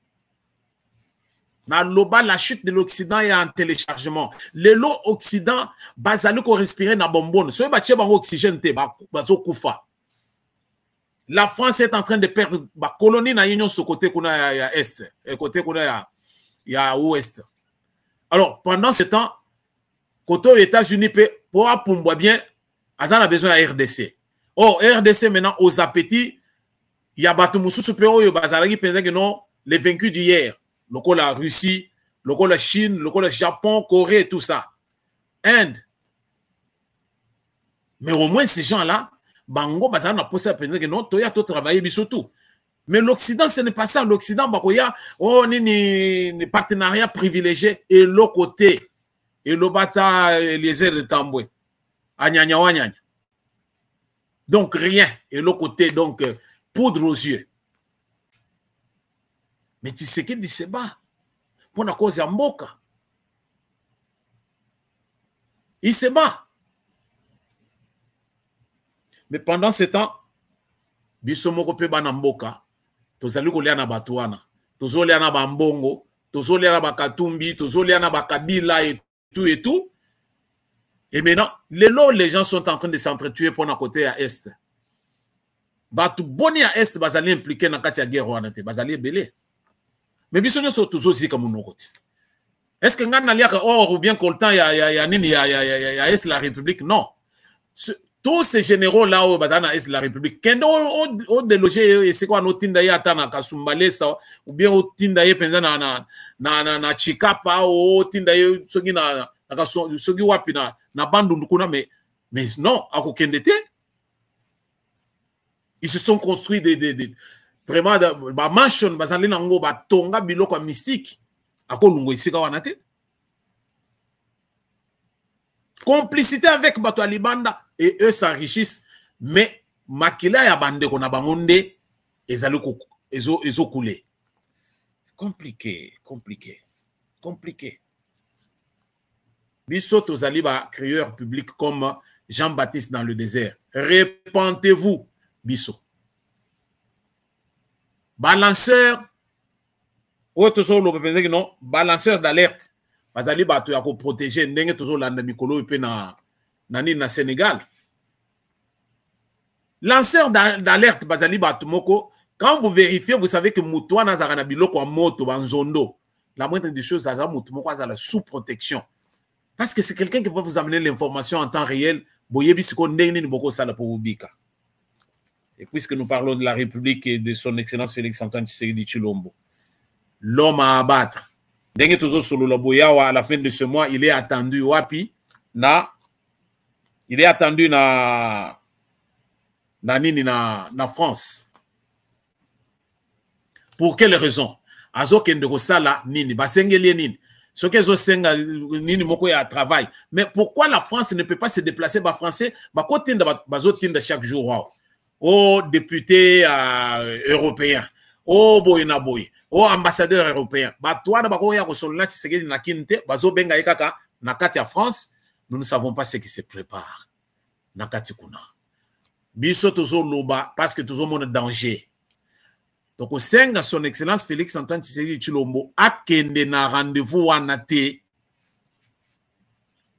Na loba, la chute de l'Occident est en téléchargement. Le lot Occident, bazali ko respirer na bonbonne. So ba tcheba oxygène te, bazo kufa. La France est en train de perdre ba colonie na union ce côté kuna ya est, et côté kuna ya ouest. Alors pendant ce temps, côté aux États-Unis pour appumbwa bien, azan a besoin de RDC. Oh, RDC maintenant aux appétits, il y a batu mususu pe oyo bazalaki penza que non, les vaincus d'hier. Le la Russie, le la Chine, le Japon, Corée, tout ça. Inde. Mais au moins, ces gens-là, Bango, Bazan a posé à penser que non, Toya, tu travailles surtout. Mais l'Occident, ce n'est pas ça. L'Occident, Bakoya, oh, ni partenariat privilégié. Et l'autre côté, et le bata, les airs de Tamboué. Agnagna, Agnagna. Donc, rien. Et l'autre côté, donc, poudre aux yeux. Mais tu sais qu'il se bat pour la cause de Mboka. Il se bat. Mais pendant ce temps, Bisomoko pe bana Mboka, tozali kolia na batuana, tozolia na bambongo, tozolia na bakatumbi, tozolia na bakabila et tout. Et maintenant, les gens sont en train de s'entretuer pour la côté à Est. Batu boni à Est, bazali impliqué dans la guerre rwandais, bazali belé. Mais bien sûr, nous sommes tous aussi comme nous. Est-ce que nous avons or ou bien qu'au temps il y a Est la République? Non. Tous ces généraux là où bazana Est la République, quand on délogé c'est quoi notre tinda ya tana kasumbalesa ou bien au tinda ya penza na Chikapa ou tinda ya sogi na sogi wapi na bandu ndukuna mais non ako kendete. Ils se sont construits vraiment ba mansion bazali nango ba tonga biloko mystique ako lungo isika wanate complicité avec bato alibanda et eux s'enrichissent mais makila ya bande kona bangonde ezali ko ezo couler compliqué biso tozali ba crieur public comme Jean-Baptiste dans le désert, répentez-vous biso. Balanceur, non, balanceur d'alerte. Bazali bato ya ko protéger ndenge tozo landa mikolo pe na Sénégal. Lanceur d'alerte bazali bato moko, quand vous vérifiez, vous savez que muto na zara na biloko moto banzondo. La moindre des choses azala muto moko azala sous protection. Parce que c'est quelqu'un qui va vous amener l'information en temps réel, boyebi siko ndenge ni boko sala pour ubika. Et puisque nous parlons de la République et de son Excellence Félix-Antoine Tshisekedi Tshilombo, l'homme à abattre. Dengue tozo solo la boyawa à la fin de ce mois, il est attendu wapi il est attendu na France. Pour quelle raison? Azo kende ko sala nini basengeli nini? Ce que zo senga nini moko ya travail. Mais pourquoi la France ne peut pas se déplacer ba français ba kotinda bazo tinda chaque jour? Aux députés européens, aux boy, aux ambassadeurs européens. Toi, na France, nous ne savons pas ce qui se prépare. Nakati kuna. Biso tozo loba parce que tozo mon danger. Donc au sein de son Excellence Félix-Antoine Tshisekedi Tshilombo akende na rendez-vous wanate.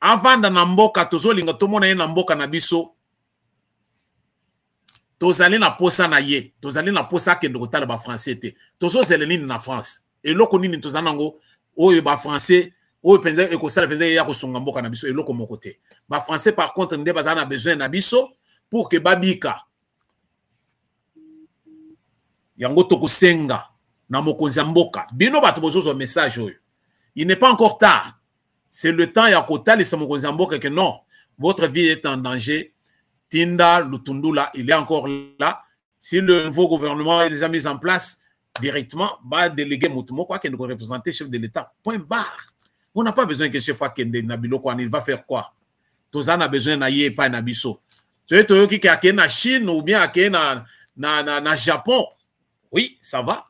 Avant na mboka tozo linga tomona na mboka na biso. Tozali na posa na ye, tozali na posa kende kotala ba français te. Tozo zelenini na France. Et loko nini tozanango oyo ba français, oyo penza ekosala penza ya kosonga mboka na biso eloko moko te. Ba français par contre nde bazana besoin na biso pour que babika. Yango tokosenga na mokonzi mboka bino bato bozo message oyo. Il n'est pas encore tard. C'est le temps ya kotalisa mokonzi mboka que non, votre vie est en danger. Tinda Lutundula, il est encore là. Si le nouveau gouvernement est déjà mis en place directement, va déléguer Moutumo quoi qu'il nous représente chef de l'État. Point barre. On n'a pas besoin que chef Kende Nabilo quoi, il va faire quoi? Tous on a besoin d'aller pas Nabiso. Tu es toi qui est na Chine ou bien qui na Japon. Oui, ça va.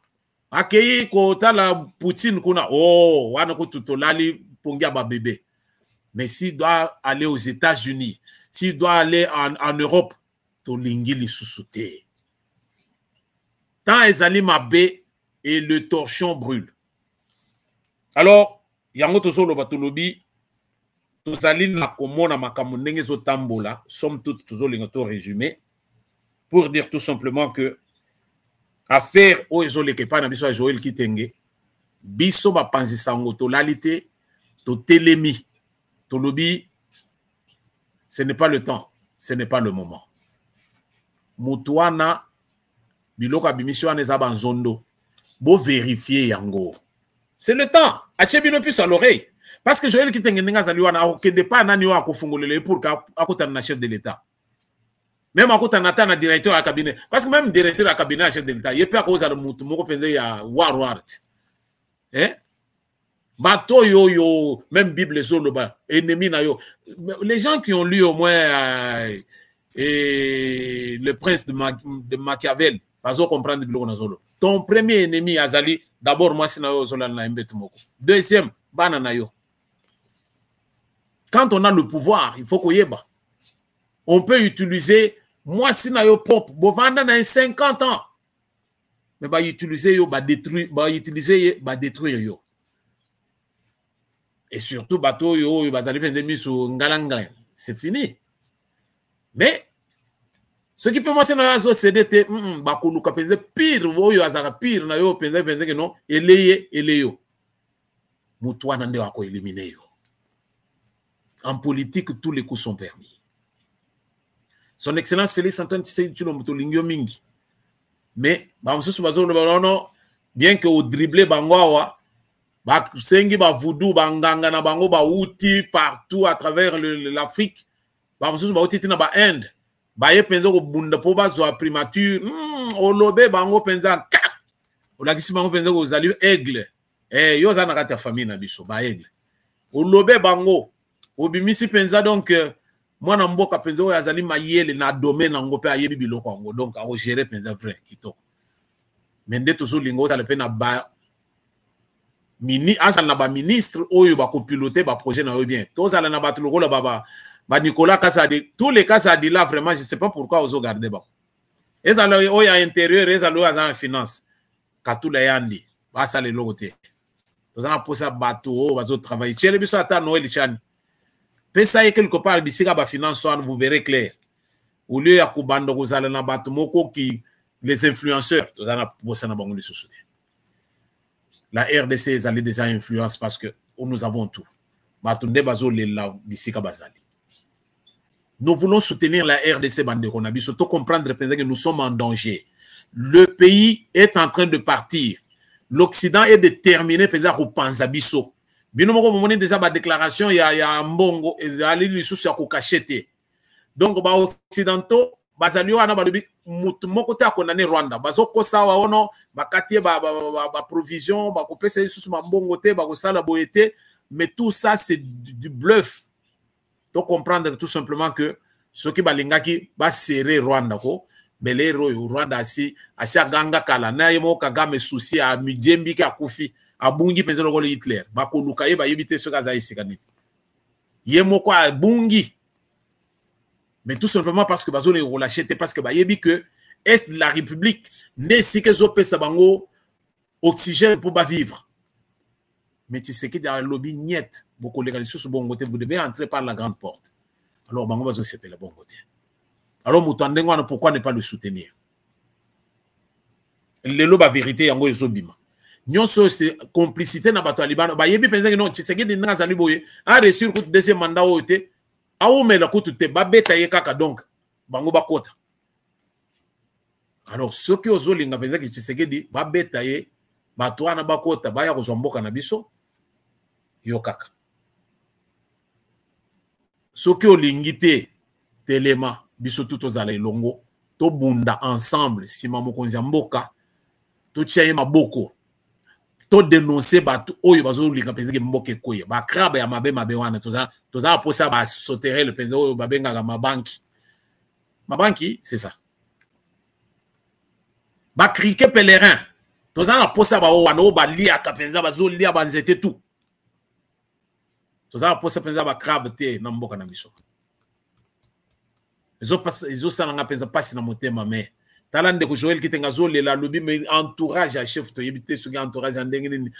Akei kota la Poutine kuna. Oh, wana ko tutolali pongia ba bébé. Mais s'il doit aller aux États-Unis, s'il doit aller en Europe, tolingi li sous-souté. Tant ezali mabé et le torchon brûle. Alors, yango tosolo batolobi tozali na komona makambo ndenge zo tambola, somme toute tozolinga to résumé pour dire tout simplement que affaire o ezoleke pa na biso ya Joël Kitenge, biso ba panzisa ngo to lalité, to telemi, to lobi. Ce n'est pas le temps, ce n'est pas le moment. Mutuana, biloka bimission nezaba nzondo, bo vérifier yango. C'est le temps. Ache bino plus à l'oreille. Parce que Joël Kitenge nga zaliwana akende pa nani wa kofungolele pour ka akotana na chef de l'État. Même akotana na directeur à cabinet. Parce que même directeur à cabinet à chef de l'État, il peut causer mutu moko penze ya war. Hein? Bato yo yo, même Bible zoloba, ennemi na yo. Les gens qui ont lu au moins le prince de Machiavel, pas comprendre Bible na zolo. Ton premier ennemi azali, d'abord moi si na yo zola na mbetu moko. Deuxième, bana na yo. Quand on a le pouvoir, il faut qu'on y ait. On peut utiliser moi si na yo propre, bovanda na 50 ans. Mais ba utiliser yo ba détruire, ba utiliser ba détruire yo. Et surtout, bateau yo, bazali pendemi sur Ngalangan. C'est fini. Mais, ce qui peut moi, c'est na zo CDT, bakoluka pense pire, yo azara pire, na yo pense que non, eleyo. Moutoua nande wako éliminer yo. En politique, tous les coups sont permis. Son Excellence Félix Antoine Tshisekedi Tshilombo lingyo mingi. Mais, bamsusu bazolo balono, bien que au dribbler bangwawa, ba sengi ba voodoo banganga na bango ba outi partout à travers l'Afrique. Ba msusu ba outi tina ba Inde. Ba ye penza ko bunda po ba zo primature. Olobe bango penza ka. Olakisi bango penza ko zali aigle. Yo za na kati ya famille na biso ba aigle. Olobe bango obimisi penza donc mwana mboka penza o azali mayele na domaine ngo pe ayebi biloko ngo donc a gérer penza vrai kitoko. Mende tozo lingo ça le pe na ba asal na ba ministre oyo ba copiloter ba projet na yo bien. Tous ala na ba tuloko la ba Nicolas Kassadi, tous les cas ça dit là vraiment je sais pas pourquoi os garder ba. Ezalo oyo intérieur ezalo azana finance. Katula yandi ba sale logote. Tous ana posa bateau bazo travailler. Chele biso ata Noël chani. Pesa ye quelque part bisika ba finance so vous verrez clair. Au lieu ya kubando kozala na bateau moko qui les influenceurs, tous ana posa na bango de société. La RDC est allée déjà influence parce que nous avons tout. Nous voulons soutenir la RDC Banderonabi, surtout comprendre que nous sommes en danger. Le pays est en train de partir. L'Occident est déterminé pour Panzabiso. Bien au déjà ma déclaration, il y a un bongo et les sous à cachete. Donc, les Occidentaux, bazalio ana balubi moko ta konane Rwanda bazo kosa wa ono bakati ba provision ba kopesa sous mambongo te ba kosala boyete, mais tout ça c'est du bluff. Donc comprendre tout simplement que ce qui balingaki ba serrer Rwanda ko belero Rwanda asi ganga kala na yemo Kagame souci a Mijembi ka kufi abungi penzo ko Hitler ba ko lukaye ba yebite ce kaza isikani yemo ko abungi. Mais tout simplement parce que bazo les relâché, parce que bayebi que est de la République n'est si que zo pesa bango oxygène pour ba vivre. Mais tu sais que dans le lobby niet, beaucoup les sous bon côté, vous devez entrer par la grande porte. Alors bango bazo sepela bon côté. Alors mutandengwa pourquoi ne pas le soutenir? Le loba vérité yango ezobima. Nyonso c'est complicité na bato Liban. Bayebi penza que non, tu sais que na zali boye a reçu le deuxième mandat oté. Aoume la koute te babeta ye kaka donc bango bakota. Alors ceux qui osent linga penza que Tshisekedi babeta ye bato wana bakota baya kozwa mboka na biso yo kaka soki olingi te telema biso tout tozala elongo to bunda ensemble sima mokonzi ya mboka to tia ye maboko to dénoncer bato oyo bazolinga penza ke mboka ekoye ba krabe ya mabe wana tozala posa ba soterrer le penza oyo babengaka mabanki c'est ça ba criquer pèlerin tozala posa ba wana o ba lia ka penza bazo lia banzete tout tozala posa penza ba krabe te na mboka na biso Ils ont pensa pasi na motema mais talande ko Joël Kitenga zolela lobi mais entourage à chef to yebite so entourage ndenge nini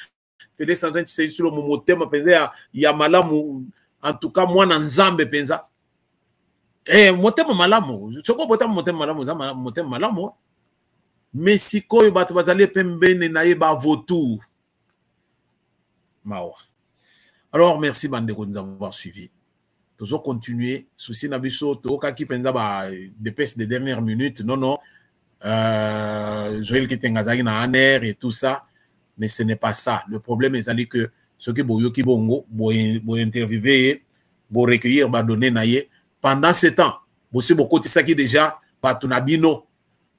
Félix Antoine c'est sur le motema penza ya malamu en tout cas moi na nzambe penza motema malamu soko botama motema malamu za motema malamu mais sikoyo bato bazali pembene na yeba votour mawa. Alors merci bande de nous avoir suivis. Toujours continuer souci na biso to ka ki penza ba dépêche de dernière minute non Joël Kitenga zaki na aner et tout ça mais ce n'est pas ça. Le problème est que ce que boyo ki bongo bo interviewer bo recueillir ba donner na ye pendant ce temps bo se beaucoup ça qui déjà ba tunabino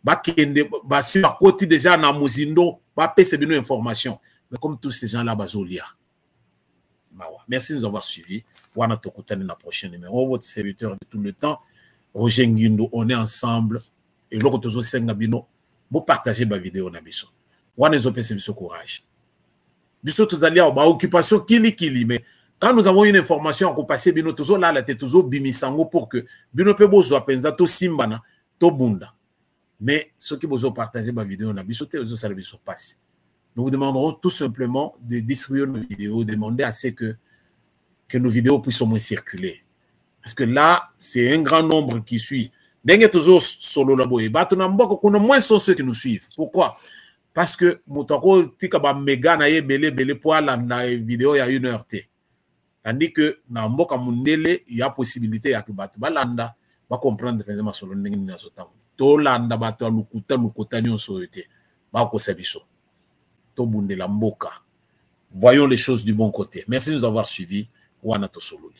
ba kende ba si ba côté déjà na muzindo ba pese bino information mais comme tous ces gens là bazolia. Merci de nous avoir suivis. Wana tokutane na prochain numéro. Votre serviteur de tout le temps, Roger Nguindo, on est ensemble. Et l'autre tozo senga bino, vous partagez ma vidéo na biso. Wana ezopese biso courage. Biso tozali ba occupation kili mais quand nous avons une information à passer bino tozo là la tête tozo bimisango pour que bino pe bozo penza to simbana to bunda. Mais ceux qui bozo partager ma vidéo na biso te ozo sala biso passe. Nous vous demanderons tout simplement de distribuer nos vidéos, demander à ce que nos vidéos puissent au moins circuler. Parce que là, c'est un grand nombre qui suit. Dengue toujours solo labo et batunambo qu'on a moins sont ceux qui nous suivent. Pourquoi? Parce que motoko tika ba méga na ye belé pour la vidéo il y a 1 heure té. Tandis que na mboka mundele il y a possibilité ya que batu balanda va comprendre vraiment solo ndenge na sotam. To landa batu lukuta nyonso yote. Ba ko sabiso. To bundela mboka. Voyons les choses du bon côté. Merci de nous avoir suivis. Wana to sololi.